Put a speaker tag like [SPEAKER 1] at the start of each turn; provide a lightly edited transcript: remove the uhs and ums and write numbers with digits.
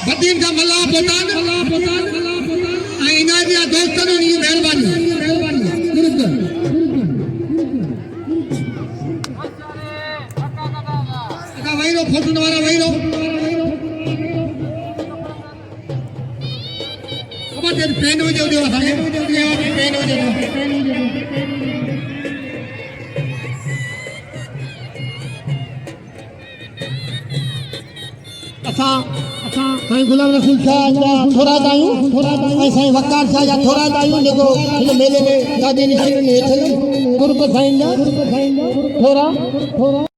[SPEAKER 1] बदीन का मल्ला पोतान इना जी दोस्तों की मेहरबानी अका वही रो फोटो वाला वही रो अब तेरे पेन हो जाओ देवा थाने पेन हो जाओ अच्छा साईं गुलाम रसूल शाह या थोड़ा दायूं साईं वकार शाह या थोड़ा दायूं जेको इन मेले में गादी निशान में हेठि गुरु साईं जा थोड़ा